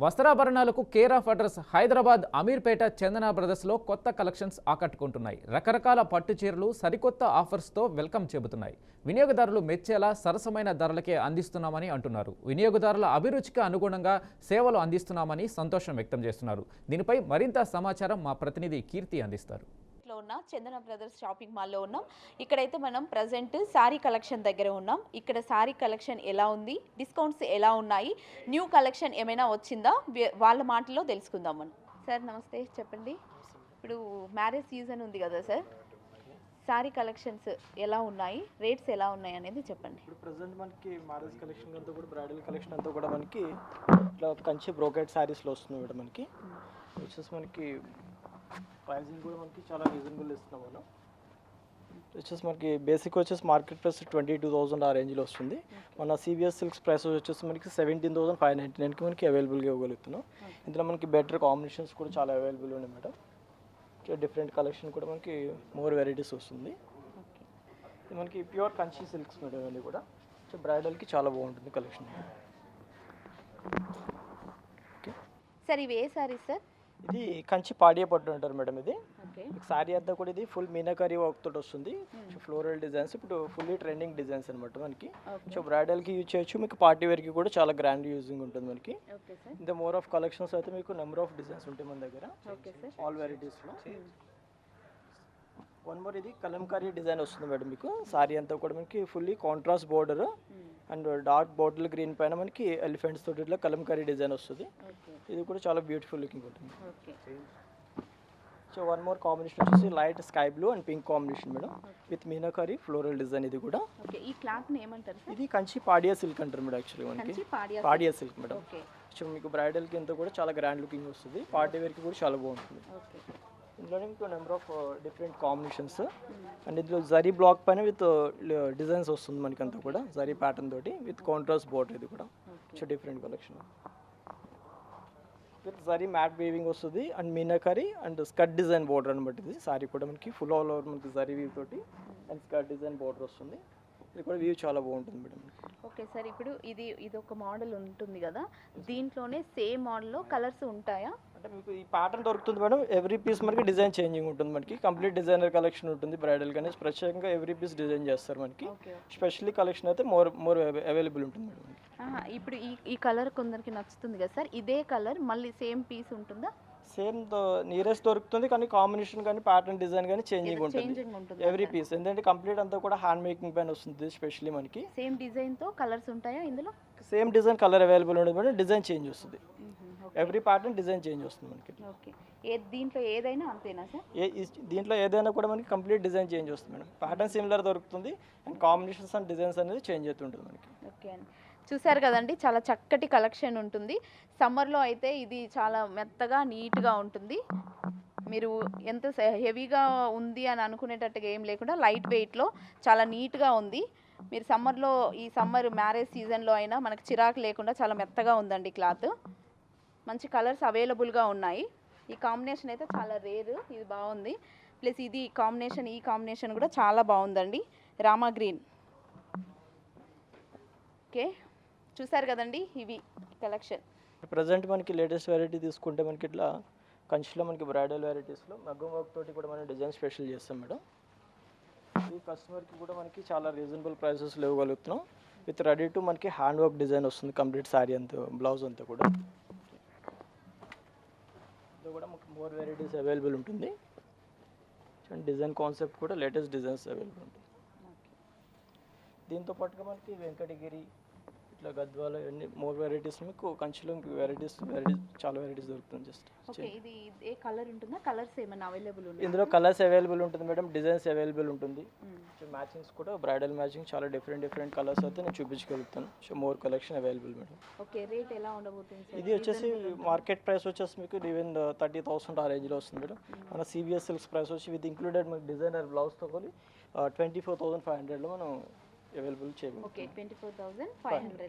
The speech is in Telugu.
వస్త్రాభరణాలకు care of address Hyderabad Ameerpet Chandana బ్రదర్స్లో కొత్త కలెక్షన్స్ ఆకట్టుకుంటున్నాయి. రకరకాల పట్టు చీరలు సరికొత్త ఆఫర్స్తో వెల్కమ్ చెబుతున్నాయి. వినియోగదారులు మెచ్చేలా సరసమైన ధరలకే అందిస్తున్నామని అంటున్నారు. వినియోగదారుల అభిరుచికి అనుగుణంగా సేవలు అందిస్తున్నామని సంతోషం వ్యక్తం చేస్తున్నారు. దీనిపై మరింత సమాచారం మా ప్రతినిధి కీర్తి అందిస్తారు. ఉన్న చందన బ్రదర్స్ షాపింగ్ మాల్లో ఉన్నాం. ఇక్కడైతే మనం ప్రజెంట్ శారీ కలెక్షన్ దగ్గర ఉన్నాం. ఇక్కడ శారీ కలెక్షన్ ఎలా ఉంది, డిస్కౌంట్స్ ఎలా ఉన్నాయి, న్యూ కలెక్షన్ ఏమైనా వచ్చిందా వాళ్ళ మాటల్లో తెలుసుకుందాం మనం. సార్ నమస్తే, చెప్పండి. ఇప్పుడు మ్యారేజ్ సీజన్ ఉంది కదా సార్, శారీ కలెక్షన్స్ ఎలా ఉన్నాయి, రేట్స్ ఎలా ఉన్నాయి అనేది చెప్పండి. ఇప్పుడు ప్రజెంట్ మనకి మ్యారేజ్ కలెక్షన్ అంతా కూడా బ్రైడల్ కలెక్షన్ అంతా కూడా మనకి ఇట్లా కంచి బ్రోకెట్ శారీస్లో వస్తుంది మేడం. మనకి వచ్చేసి మనకి ప్రైజింగ్ కూడా మనకి చాలా రీజనబుల్ ఇస్తున్నాం మనం. వచ్చేసి మనకి బేసిక్ వచ్చేసి మార్కెట్ ప్రైస్ 22,000 ఆ రేంజ్లో వస్తుంది. మన సివిఎస్ సిల్క్స్ ప్రైస్ వచ్చేసి మనకి 17,599కి మనకి అవైలబుల్గా ఇవ్వగలుగుతున్నాం. ఇందులో మనకి బెటర్ కాంబినేషన్స్ కూడా చాలా అవైలబుల్ ఉన్నాయి మేడం. డిఫరెంట్ కలెక్షన్ కూడా మనకి మోర్ వెరైటీస్ వస్తుంది. మనకి ప్యూర్ కంచి సిల్క్స్ మేడం అన్నీ కూడా బ్రైడల్కి చాలా బాగుంటుంది కలెక్షన్. ఓకే సార్, ఇవి ఏ సారీ సార్? ఇది కంచి పాడియా పట్టు అంటారు మేడం. ఇది శారీ అంతా కూడా ఇది ఫుల్ మీనాకరీ వర్క్ తోటి వస్తుంది. ఫ్లోరల్ డిజైన్స్ ఇప్పుడు ఫుల్లీ ట్రెండింగ్ డిజైన్స్ అనమాట మనకి. సో బ్రైడల్కి యూజ్ చేయొచ్చు, మీకు పార్టీ వేర్కి కూడా చాలా గ్రాండ్ యూజింగ్ ఉంటుంది మనకి. ఇంత మోర్ ఆఫ్ కలెక్షన్స్ అయితే మీకు నెంబర్ ఆఫ్ డిజైన్స్ ఉంటాయి మన దగ్గర, ఆల్ వెరైటీస్లో. వన్ మోర్ ఇది కలంకారీ డిజైన్ వస్తుంది మేడం. మీకు శారీ అంతా కూడా మనకి fully contrast border and dark bottle green పైన మనకి ఎలిఫెంట్స్ తోటి ఇట్లా కలంకారీ డిజైన్ వస్తుంది. ఇది కూడా చాలా బ్యూటిఫుల్ లుకింగ్ ఉంటుంది. సో వన్ మోర్ కాంబినేషన్ వచ్చేసి light sky blue and pink combination madam, with meenakari floral design. ఇది కూడా ఈ క్లాత్ ఏమంటారు? ఇది కంచి పాడియా సిల్క్ అంటారు మేడం. యాక్చువల్లీ మనకి పాడియా సిల్క్ మేడం. సో మీకు బ్రైడల్కి అంతా కూడా చాలా గ్రాండ్ లుకింగ్ వస్తుంది, పార్టీ వేర్కి కూడా చాలా బాగుంటుంది. ఇందులో మీకు number of different combinations and ఇందులో జరీ బ్లాక్ పైన విత్ డిజైన్స్ వస్తుంది మనకి అంతా కూడా జరీ ప్యాటర్న్ తోటి విత్ కాంట్రాస్ట్ బోర్డర్. ఇది కూడా so different collection with zari matt weaving వస్తుంది and meenakari and skirt design border అనమాట. ఇది సారీ కూడా మనకి ఫుల్ ఆల్ ఓవర్ మనకి జరీ వీవ్ తోటి అండ్ స్కర్ట్ డిజైన్ బోర్డర్ వస్తుంది. ఇది కూడా వ్యూ చాలా బాగుంటుంది మేడం. ఓకే సార్, ఇప్పుడు ఇది ఒక మోడల్ ఉంటుంది కదా, దీంట్లోనే సేమ్ మోడల్లో కలర్స్ ఉంటాయా? అంటే మీకు ఈ ప్యాటర్న్ దొరుకుతుంది మేడం. ఎవ్రీ పీస్ మనకి డిజైన్ చేంజింగ్ ఉంటుంది మనకి. కంప్లీట్ డిజైనర్ కలెక్షన్ ఉంటుంది బ్రైడల్ కానీ ప్రత్యేకంగా ఎవ్రీ పీస్ డిజైన్ చేస్తారు మనకి. స్పెషల్లీ కలెక్షన్ అయితే మోర్ అవైలబుల్ ఉంటుంది మేడం. ఇప్పుడు ఈ కలర్ కొందరికి నచ్చుతుంది కదా సార్, ఇదే కలర్ మళ్ళీ సేమ్ పీస్ ఉంటుందా? సేమ్ నియరెస్ట్ దొరుకుతుంది కానీ కాంబినేషన్ కానీ ప్యాటర్న్ డిజైన్ కానీ చేంజింగ్ ఉంటుంది ఎవ్రీ పీస్. ఎందుకంటే కంప్లీట్ అంతా కూడా హ్యాండ్ మేకింగ్ పైన వస్తుంది. స్పెషల్లీ మనకి సేమ్ డిజైన్ తో కలర్స్ ఉంటాయా ఇందులో? సేమ్ డిజైన్ కలర్ అవైలబుల్ ఉంటుంది మేడం. డిజైన్ చేంజ్ వస్తుంది, ఎవ్రీ ప్యాటర్న్ డిజైన్ చేంజ్ వస్తుంది మనకి. ఓకే, దీంట్లో ఏదైనా అంతేనా సార్? దీంట్లో ఏదైనా కూడా మనకి కంప్లీట్ డిజైన్ చేంజ్ వస్తుంది మేడం. ప్యాటర్న్ సిమిలర్ దొరుకుతుంది అండ్ కాంబినేషన్స్ అండ్ డిజైన్స్ అనేది చేంజ్ అవుతుంటుంది మనకి. ఓకే అండి, చూసారు కదండి, చాలా చక్కటి కలెక్షన్ ఉంటుంది. సమ్మర్లో అయితే ఇది చాలా మెత్తగా నీట్గా ఉంటుంది. మీరు ఎంత హెవీగా ఉంది అని అనుకునేటట్టుగా ఏం లేకుండా లైట్ వెయిట్లో చాలా నీట్గా ఉంది. మీరు ఈ సమ్మర్ మ్యారేజ్ సీజన్లో అయినా మనకు చిరాకు లేకుండా చాలా మెత్తగా ఉందండి క్లాత్. మంచి కలర్స్ అవైలబుల్గా ఉన్నాయి. ఈ కాంబినేషన్ అయితే చాలా రేర్, ఇది బాగుంది. ప్లస్ ఈ కాంబినేషన్ కూడా చాలా బాగుందండి, రామా గ్రీన్. ఓకే, చూసారు కదండి, ఇవి కలెక్షన్. ప్రజెంట్ మనకి లేటెస్ట్ వెరైటీ తీసుకుంటే మనకి ఇట్లా కంచిలో మనకి బ్రైడల్ వెరైటీస్లో మగ్గం వర్క్ తోటి కూడా మనం డిజైన్ స్పెషల్ చేస్తాం మేడం. ఈ కస్టమర్కి కూడా మనకి చాలా రీజనబుల్ ప్రైసెస్లో ఇవ్వగలుగుతున్నాం. విత్ రెడీ టు మనకి హ్యాండ్ వర్క్ డిజైన్ వస్తుంది కంప్లీట్ శారీ అంతా, బ్లౌజ్ అంతా కూడా. ఇది కూడా మనకి మోర్ వెరైటీస్ అవైలబుల్ ఉంటుంది. డిజైన్ కాన్సెప్ట్ కూడా లేటెస్ట్ డిజైన్స్ అవైలబుల్ ఉంటుంది. దీంతో పాటుగా మనకి వెంకటగిరి ఇట్లా గద్వాల అన్ని మోర్ వెరైటీస్ మీకు కంచిలో వెరైటీస్ చాలా వెరైటీస్ దొరుకుతుంది. జస్ట్ ఇది ఏ కలర్ ఉంటుందా? కలర్స్ ఏమైనా అవైలబుల్ ఉంటాయి? ఇందులో కలర్స్ అవైలబుల్ ఉంటుంది మేడం, డిజైన్స్ అవైలబుల్ ఉంటుంది. మ్యాచింగ్స్ కూడా బ్రైడల్ మ్యాచింగ్ చాలా డిఫరెంట్ కలర్స్ అయితే నేను చూపించగలుగుతాను. So more collection available madam. Okay, rate ఎలా ఉండబోతుంది? ఇది వచ్చేసి మార్కెట్ ప్రైస్ వచ్చేసి మీకు ఈవెన్ 30,000 ఆ రేంజ్లో వస్తుంది మేడం. మన సివిఎస్ సిల్క్స్ ప్రైస్ వచ్చి విత్ ఇంక్లూడెడ్ మీకు డిజైనర్ బ్లౌజ్తో కూడా 24,500లో మనం అవైలబుల్ చేయగలుగుతాం. ఓకే, 24,500.